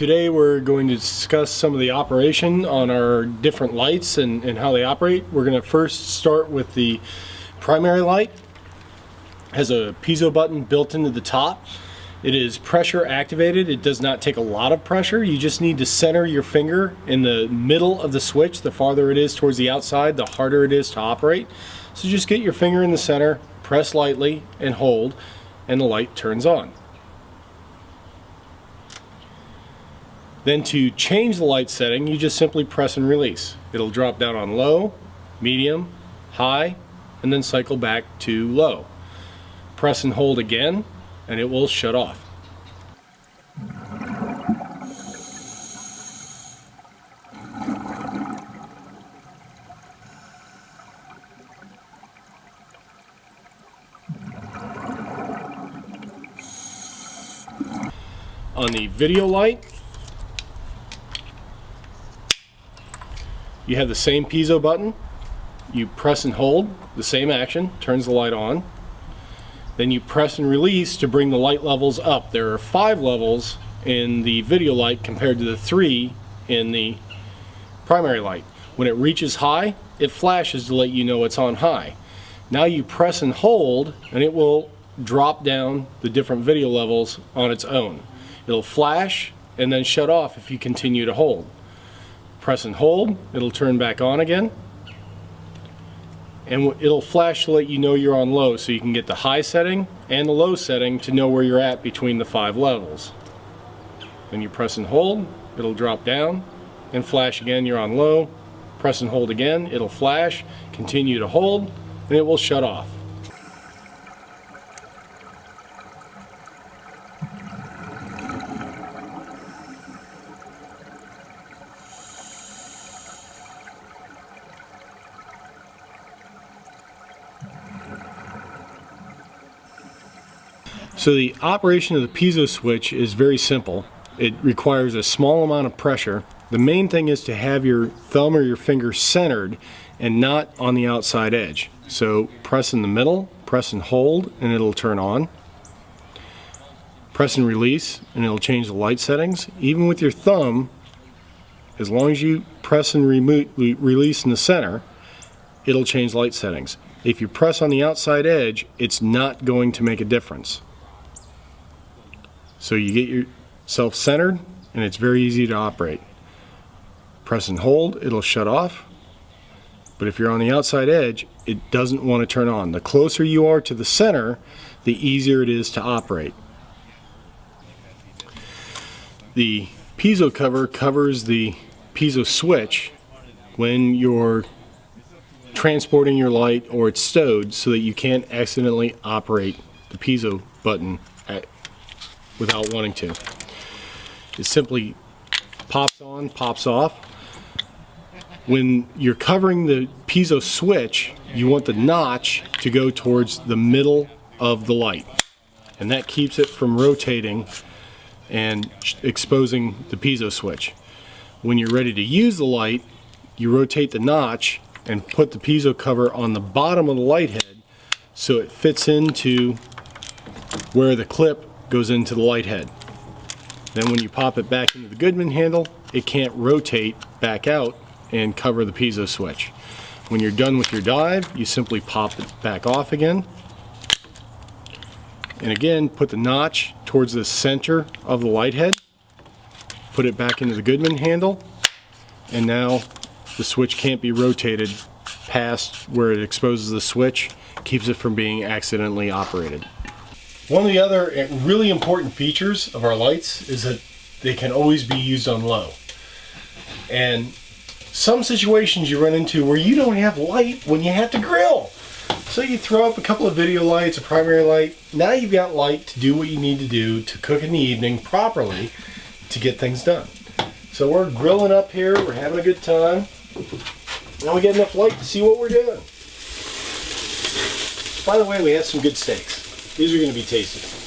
Today we're going to discuss some of the operation on our different lights and how they operate. We're going to first start with the primary light. It has a piezo button built into the top. It is pressure activated. It does not take a lot of pressure. You just need to center your finger in the middle of the switch. The farther it is towards the outside, the harder it is to operate. So just get your finger in the center, press lightly and hold, and the light turns on. Then to change the light setting, you just simply press and release. It'll drop down on low, medium, high, and then cycle back to low. Press and hold again, and it will shut off. On the video light, you have the same piezo button. You press and hold, the same action, turns the light on. Then you press and release to bring the light levels up. There are 5 levels in the video light compared to the 3 in the primary light. When it reaches high, it flashes to let you know it's on high. Now you press and hold, and it will drop down the different video levels on its own. It'll flash and then shut off if you continue to hold. Press and hold, it'll turn back on again, and it'll flash to let you know you're on low, so you can get the high setting and the low setting to know where you're at between the 5 levels. Then you press and hold, it'll drop down and flash again, you're on low. Press and hold again, it'll flash, continue to hold, and it will shut off. So the operation of the piezo switch is very simple. It requires a small amount of pressure. The main thing is to have your thumb or your finger centered and not on the outside edge. So press in the middle, press and hold, and it'll turn on. Press and release, and it'll change the light settings. Even with your thumb, as long as you press and release in the center, it'll change light settings. If you press on the outside edge, it's not going to make a difference. So you get yourself centered, and it's very easy to operate. Press and hold, it'll shut off. But if you're on the outside edge, it doesn't want to turn on. The closer you are to the center, the easier it is to operate. The piezo cover covers the piezo switch when you're transporting your light or it's stowed, so that you can't accidentally operate the piezo button without wanting to. It simply pops on, pops off. When you're covering the piezo switch, you want the notch to go towards the middle of the light, and that keeps it from rotating and exposing the piezo switch. When you're ready to use the light, you rotate the notch and put the piezo cover on the bottom of the light head so it fits into where the clip goes into the light head. Then when you pop it back into the Goodman handle, it can't rotate back out and cover the piezo switch. When you're done with your dive, you simply pop it back off again, and again put the notch towards the center of the light head, put it back into the Goodman handle, and now the switch can't be rotated past where it exposes the switch, keeps it from being accidentally operated. One of the other really important features of our lights is that they can always be used on low. And some situations you run into where you don't have light when you have to grill. So you throw up a couple of video lights, a primary light. Now you've got light to do what you need to do to cook in the evening properly to get things done. So we're grilling up here, we're having a good time. Now we get enough light to see what we're doing. By the way, we had some good steaks. These are going to be tasty.